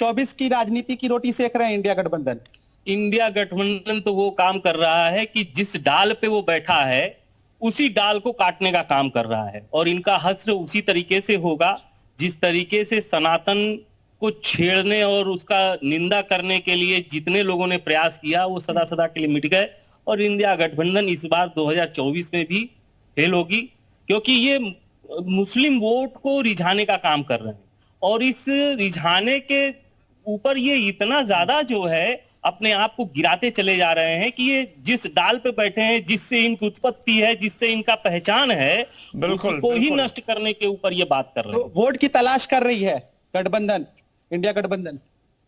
2024 की राजनीति की रोटी सेक रहे हैं इंडिया गठबंधन। इंडिया गठबंधन तो वो काम कर रहा है कि जिस डाल पे वो बैठा है उसी डाल को काटने का काम कर रहा है, और इनका हश्र उसी तरीके से होगा जिस तरीके से सनातन को छेड़ने और उसका निंदा करने के लिए जितने लोगों ने प्रयास किया वो सदा सदा के लिए मिट गए। और इंडिया गठबंधन इस बार 2024 में भी फेल होगी, क्योंकि ये मुस्लिम वोट को रिझाने का काम कर रहे हैं, और इस रिझाने के ऊपर ये इतना ज्यादा जो है अपने आप को गिराते चले जा रहे हैं कि ये जिस डाल पे बैठे हैं, जिससे इनकी उत्पत्ति है, जिससे इनका पहचान है, उसको ही नष्ट करने के ऊपर ये बात कर रहे हैं। वोट की तलाश कर रही है गठबंधन, इंडिया गठबंधन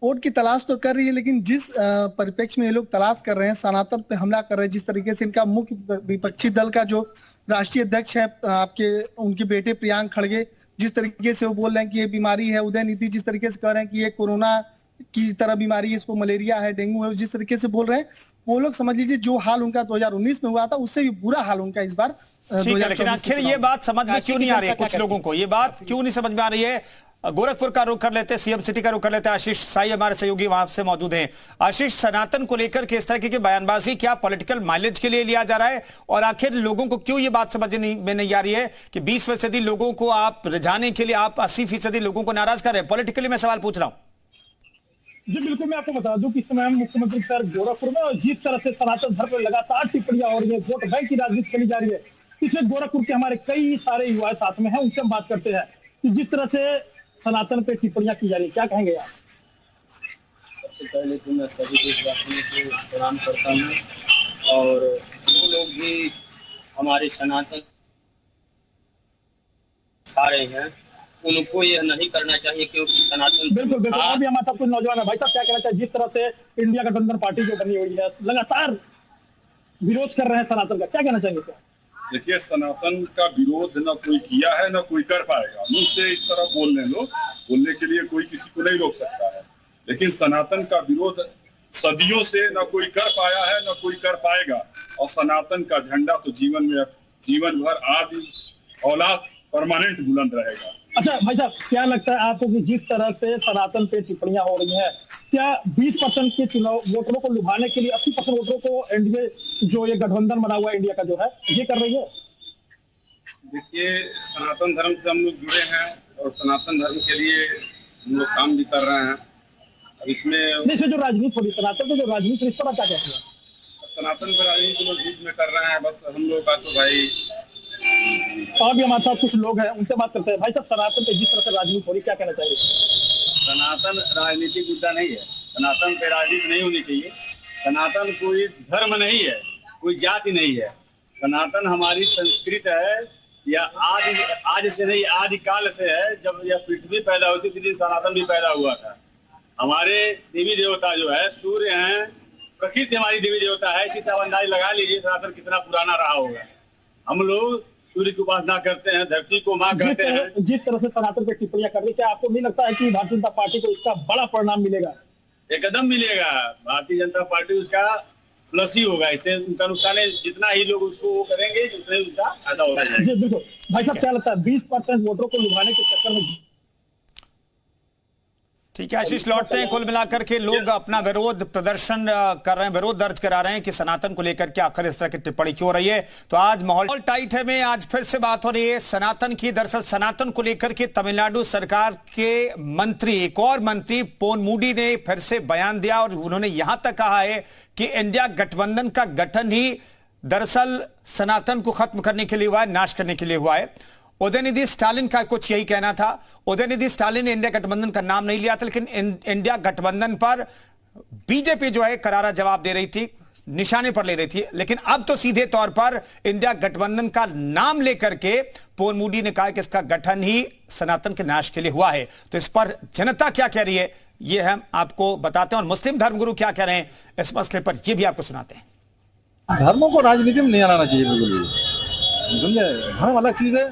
वोट की तलाश तो कर रही है, लेकिन जिस परिप्रेक्ष्य में ये लोग तलाश कर रहे हैं, सनातन पे हमला कर रहे हैं, जिस तरीके से इनका मुख्य विपक्षी दल का जो राष्ट्रीय अध्यक्ष है आपके, उनके बेटे प्रियांक खड़गे, जिस तरीके से वो बोल रहे हैं कि ये बीमारी है, उदयनिधि जिस तरीके से कह रहे हैं कि ये कोरोना की तरह बीमारी है, इसको मलेरिया है, डेंगू है, जिस तरीके से बोल रहे हैं, वो लोग समझ लीजिए जो हाल उनका 2019 में हुआ था उससे भी बुरा हाल उनका इस बार। लेकिन आखिर ये बात समझ में क्यों नहीं आ रही है कुछ लोगों को, ये बात क्यों नहीं समझ में आ रही है? गोरखपुर का रुख कर लेते हैं, सीएम सिटी का रुख कर लेते हैं। आशीष साई हमारे सहयोगी वहां से मौजूद हैं। आशीष, सनातन को लेकर के इस तरह की बयानबाजी क्या पॉलिटिकल माइलेज के लिए लिया जा रहा है, और आखिर लोगों को क्यों ये बात समझ में नहीं आ रही है कि 20% लोगों को आप रिझाने के लिए आप 80% लोगों को नाराज कर रहे हैं? पॉलिटिकली मैं सवाल पूछ रहा हूं। जी बिल्कुल, मैं आपको बता दूं कि इस समय मुख्यमंत्री सर गोरखपुर में, और जिस तरह से सनातन धर्म पर लगातार टिप्पणियां हो रही है, वोट बैंक की राजनीति चली जा रही है, इसमें गोरखपुर के हमारे कई सारे युवा साथ में हैं, उनसे हम बात करते हैं कि जिस तरह से सनातन पे टिप्पणियां की जा रही है, क्या कहेंगे आप? सबसे पहले तो मैं सभी देशवासियों को प्रणाम करता हूँ, और जो लोग भी हमारे सनातन सारे हैं उनको यह नहीं करना चाहिए, क्योंकि सनातन बिल्कुल बिल्कुल। अभी हमारे साथ कुछ नौजवान है, भाई साहब क्या कहना चाहिए? जिस तरह से इंडिया गठबंधन पार्टी जो बनी हुई है लगातार विरोध कर रहे हैं सनातन का, क्या कहना चाहेंगे? क्या देखिए, सनातन का विरोध न कोई किया है न कोई कर पाएगा। मुंह से इस तरह बोलने लो, बोलने के लिए कोई किसी को नहीं रोक सकता है, लेकिन सनातन का विरोध सदियों से न कोई कर पाया है न कोई कर पाएगा। और सनातन का झंडा तो जीवन भर आदि औलाद परमानेंट बुलंद रहेगा। अच्छा भाई साहब, क्या लगता है आपको कि जिस तरह से सनातन पे टिप्पणियां हो रही हैं, क्या 20% के चुनाव वोटरों को लुभाने के लिए 80% वोटरों को एनडीए जो ये गठबंधन बना हुआ है इंडिया का जो है, ये कर रही है? देखिए, सनातन धर्म से हम लोग जुड़े हैं और सनातन धर्म के लिए हम लोग काम भी कर रहे हैं। अब इसमें जो राजनीति हो रही, सनातन पे जो राजनीति, इस पर क्या कहते हैं? सनातन पर राजनीति लोग बीच में कर रहे हैं, बस हम लोग का तो भाई। और भी हमारे साथ कुछ लोग हैं, उनसे बात करते हैं। भाई साहब, सनातन पे जिस तरह से राजनीति हो रही, क्या कहना चाहिए? सनातन राजनीतिक मुद्दा नहीं है, सनातन पे राजनीति नहीं होनी चाहिए। सनातन कोई धर्म नहीं है, कोई जाति नहीं है। सनातन हमारी संस्कृति है, या आज से नहीं आदिकाल से है। जब यह पृथ्वी पैदा हुई थी तभी सनातन भी पैदा हुआ था। हमारे देवी देवता जो है सूर्य हैं, प्रकृति हमारी देवी देवता है। इसी से आप अंदाज लगा लीजिए सनातन कितना पुराना रहा होगा। हम लोग सूर्य की उपासना करते हैं, धरती को मां कहते हैं। जिस तरह से सनातन पे टिप्पणियां कर रही, क्या आपको नहीं लगता है कि भारतीय जनता पार्टी को इसका बड़ा परिणाम मिलेगा? एकदम मिलेगा। भारतीय जनता पार्टी उसका प्लस ही होगा, इससे उनका नुकसान है। जितना ही लोग उसको वो करेंगे उतना ही उनका फायदा होगा। बिल्कुल। भाई साहब, क्या लगता है 20% वोटरों को लुभाने के चक्कर में? ठीक है आशीष, लौटते हैं। कुल मिलाकर के लोग अपना विरोध प्रदर्शन कर रहे हैं, विरोध दर्ज करा रहे हैं कि सनातन को लेकर के आखिर इस तरह की टिप्पणी क्यों हो रही है। तो आज माहौल टाइट है में आज फिर से बात हो रही है सनातन की। दरअसल सनातन को लेकर के तमिलनाडु सरकार के मंत्री, एक और मंत्री पोनमुडी ने फिर से बयान दिया, और उन्होंने यहां तक कहा है कि इंडिया गठबंधन का गठन ही दरअसल सनातन को खत्म करने के लिए हुआ है, नाश करने के लिए हुआ है। उदयनिधि स्टालिन का कुछ यही कहना था। उदयनिधि स्टालिन ने इंडिया गठबंधन का नाम नहीं लिया था, लेकिन इंडिया गठबंधन पर बीजेपी जो है करारा जवाब दे रही थी, निशाने पर ले रही थी। लेकिन अब तो सीधे तौर पर इंडिया गठबंधन का नाम लेकर के पोनमुडी ने कहा कि इसका गठन ही सनातन के नाश के लिए हुआ है। तो इस पर जनता क्या कह रही है ये हम आपको बताते हैं, और मुस्लिम धर्मगुरु क्या कह रहे हैं इस मसले पर ये भी आपको सुनाते हैं। धर्मों को राजनीति में नहीं लाना चाहिए, बिल्कुल समझे। धर्म अलग चीज है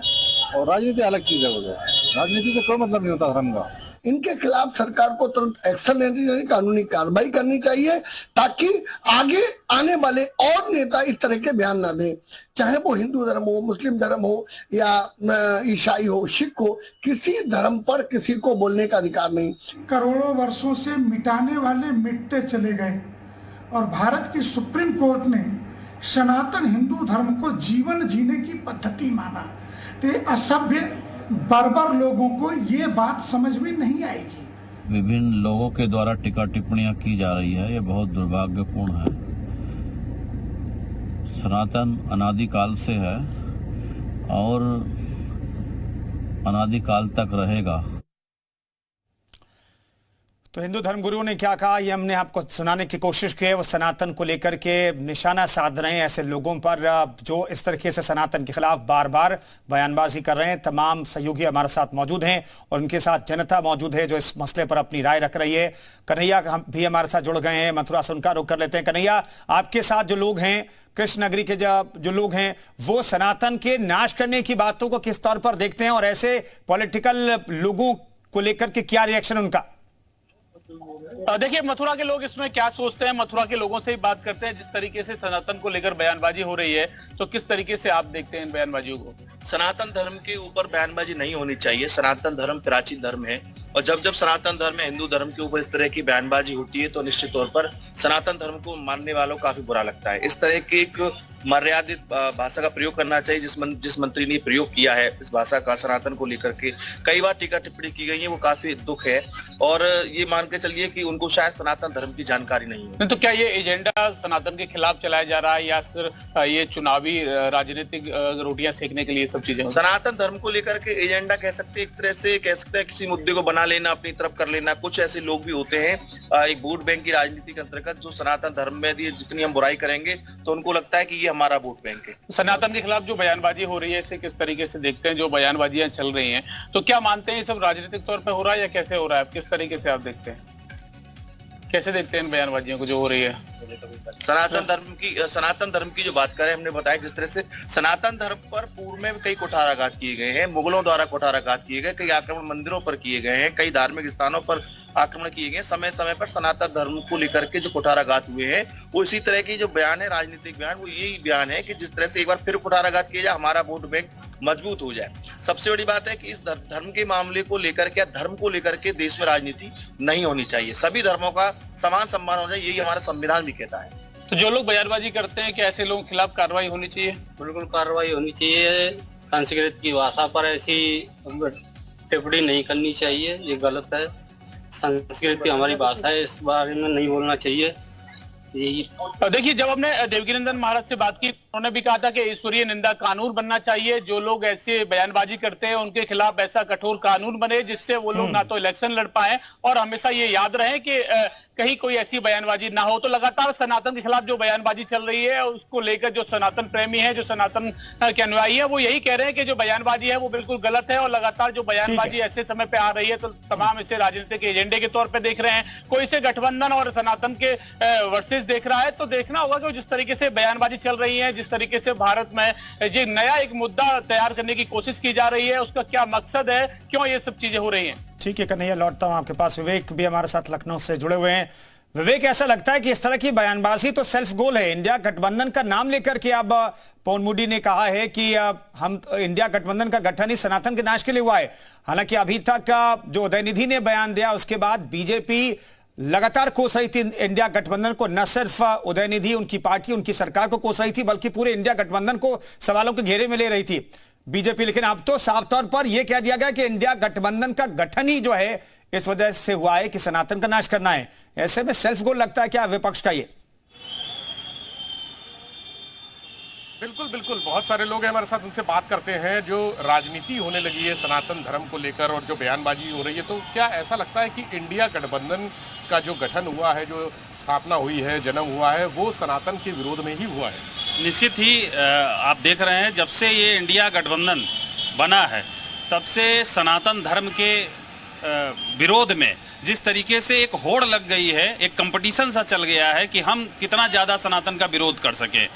और राजनीति अलग चीज है। राजनीति से कोई मतलब नहीं होता धर्म का। इनके खिलाफ सरकार को तुरंत एक्शन लेनी चाहिए, कानूनी कार्रवाई करनी चाहिए, ताकि आगे आने वाले और नेता इस तरह के बयान ना दें, चाहे वो हिंदू धर्म हो, मुस्लिम धर्म हो या ईसाई हो, सिख हो, किसी धर्म पर किसी को बोलने का अधिकार नहीं। करोड़ों वर्षों से मिटाने वाले मिटते चले गए और भारत की सुप्रीम कोर्ट ने सनातन हिंदू धर्म को जीवन जीने की पद्धति माना। तो असभ्य बर्बर लोगों को ये बात समझ में नहीं आएगी। विभिन्न लोगों के द्वारा टीका टिप्पणियां की जा रही है, ये बहुत दुर्भाग्यपूर्ण है। सनातन अनादिकाल से है और अनादिकाल तक रहेगा। तो हिंदू धर्मगुरुओं ने क्या कहा ये हमने आपको सुनाने की कोशिश की है। वो सनातन को लेकर के निशाना साध रहे हैं ऐसे लोगों पर जो इस तरीके से सनातन के खिलाफ बार बार बयानबाजी कर रहे हैं। तमाम सहयोगी हमारे साथ मौजूद हैं और उनके साथ जनता मौजूद है जो इस मसले पर अपनी राय रख रही है। कन्हैया भी हमारे साथ जुड़ गए हैं, मथुरा से उनका रुख कर लेते हैं। कन्हैया, आपके साथ जो लोग हैं, कृष्ण नगरी के जो लोग हैं, वो सनातन के नाश करने की बातों को किस तौर पर देखते हैं और ऐसे पॉलिटिकल लोगों को लेकर के क्या रिएक्शन उनका? देखिए, मथुरा के लोग इसमें क्या सोचते हैं, मथुरा के लोगों से ही बात करते हैं। जिस तरीके से सनातन को लेकर बयानबाजी हो रही है, तो किस तरीके से आप देखते हैं इन बयानबाजियों को? सनातन धर्म के ऊपर बयानबाजी नहीं होनी चाहिए। सनातन धर्म प्राचीन धर्म है और जब जब सनातन धर्म में हिंदू धर्म के ऊपर इस तरह की बयानबाजी होती है तो निश्चित तौर पर सनातन धर्म को मानने वालों को काफी बुरा लगता है। इस तरह की एक मर्यादित भाषा का प्रयोग करना चाहिए जिस मंत्री ने प्रयोग किया है इस भाषा का सनातन को लेकर के कई बार टीका टिप्पणी की गई है, वो काफी दुख है और ये मान के चलिए कि उनको शायद सनातन धर्म की जानकारी नहीं है। तो क्या ये एजेंडा सनातन के खिलाफ चलाया जा रहा है या सिर्फ ये चुनावी राजनीतिक रोटियां सेकने के लिए सब चीजें? सनातन धर्म को लेकर के एजेंडा कह सकते हैं, एक तरह से कह सकते हैं किसी मुद्दे को बना लेना, अपनी तरफ कर लेना। कुछ ऐसे लोग भी होते हैं एक वोट बैंक की राजनीति के अंतर्गत जो सनातन धर्म में जितनी हम बुराई करेंगे तो उनको लगता है कि ये हमारा वोट बैंक है। सनातन के खिलाफ जो बयानबाजी हो रही है इसे किस तरीके से देखते हैं? जो बयानबाजियां चल रही हैं तो क्या मानते हैं ये सब राजनीतिक तौर पे हो रहा है या कैसे हो रहा है? किस तरीके से आप देखते हैं, कैसे देखते हैं इन बयानबाजियों को जो हो रही है? सनातन धर्म की जो बात करें, हमने बताया जिस तरह से सनातन धर्म पर पूर्व में कई कुठाराघात किए गए हैं, मुगलों द्वारा कुठाराघात किए गए, कई आक्रमण मंदिरों पर किए गए हैं, कई धार्मिक स्थानों पर आक्रमण किए गए। समय समय पर सनातन धर्म को लेकर के जो कुठाराघात हुए हैं वो इसी तरह की जो बयान है, राजनीतिक बयान, वो यही बयान है कि जिस तरह से एक बार फिर कुठाराघात किया जाए, हमारा वोट बैंक मजबूत हो जाए। सबसे बड़ी बात है कि इस धर्म के मामले को लेकर के, धर्म को लेकर के देश में राजनीति नहीं होनी चाहिए। सभी धर्मों का समान सम्मान होना चाहिए, यही हमारा संविधान भी कहता है। तो जो लोग बयानबाजी करते हैं, क्या ऐसे लोगों के खिलाफ कार्रवाई होनी चाहिए? बिल्कुल कार्रवाई होनी चाहिए। संस्कृत की भाषा पर ऐसी टिप्पणी नहीं करनी चाहिए, ये गलत है। संस्कृत की हमारी भाषा है, इस बारे में नहीं बोलना चाहिए। देखिए, जब हमने देवकीनंदन महाराज से बात की, उन्होंने भी कहा था कि ईश्वरीय निंदा कानून बनना चाहिए। जो लोग ऐसे बयानबाजी करते हैं उनके खिलाफ ऐसा कठोर कानून बने जिससे वो लोग ना तो इलेक्शन लड़ पाए और हमेशा ये याद रहे कि कहीं कोई ऐसी बयानबाजी ना हो। तो लगातार सनातन के खिलाफ जो बयानबाजी चल रही है उसको लेकर जो सनातन प्रेमी है, जो सनातन के अनुयायी है, वो यही कह रहे हैं कि जो बयानबाजी है वो बिल्कुल गलत है और लगातार जो बयानबाजी ऐसे समय पे आ रही है तो तमाम इसे राजनीतिक एजेंडे के तौर पर देख रहे हैं। कोई इसे गठबंधन और सनातन के वर्सेस देख रहा है तो देखना होगा कि जिस तरीके से बयानबाजी चल रही है, जिस तरीके से भारत में जो नया एक मुद्दा तैयार करने की कोशिश की जा रही है, उसका क्या मकसद है, क्यों ये सब चीजें हो रही हैं? ठीक है कन्हैया, लौटता हूं आपके पास। विवेक भी हमारे साथ लखनऊ से जुड़े हुए हैं। विवेक, ऐसा लगता है कि इस तरह की बयानबाजी तो सेल्फ गोल है। इंडिया गठबंधन का नाम लेकर के अब पवन मोदी ने कहा है कि हम इंडिया गठबंधन का गठन ही सनातन के नाश के लिए हुआ है। हालांकि अभी तक जो उदयनिधि ने बयान दिया उसके बाद बीजेपी लगातार कोस रही थी इंडिया गठबंधन को, न सिर्फ उदयनिधि, उनकी पार्टी, उनकी सरकार को कोस रही थी बल्कि पूरे इंडिया गठबंधन को सवालों के घेरे में ले रही थी बीजेपी। लेकिन अब तो साफ तौर पर यह कह दिया गया कि इंडिया गठबंधन का गठन ही जो है इस वजह से हुआ है कि सनातन का नाश करना है। ऐसे में सेल्फ गोल लगता है क्या विपक्ष का? ये बिल्कुल बिल्कुल, बहुत सारे लोग हैं हमारे साथ, उनसे बात करते हैं। जो राजनीति होने लगी है सनातन धर्म को लेकर और जो बयानबाजी हो रही है, तो क्या ऐसा लगता है कि इंडिया गठबंधन का जो गठन हुआ है, जो स्थापना हुई है, जन्म हुआ है, वो सनातन के विरोध में ही हुआ है? निश्चित ही आप देख रहे हैं जब से ये इंडिया गठबंधन बना है तब से सनातन धर्म के विरोध में जिस तरीके से एक होड़ लग गई है, एक कंपटीशन सा चल गया है कि हम कितना ज़्यादा सनातन का विरोध कर सकें।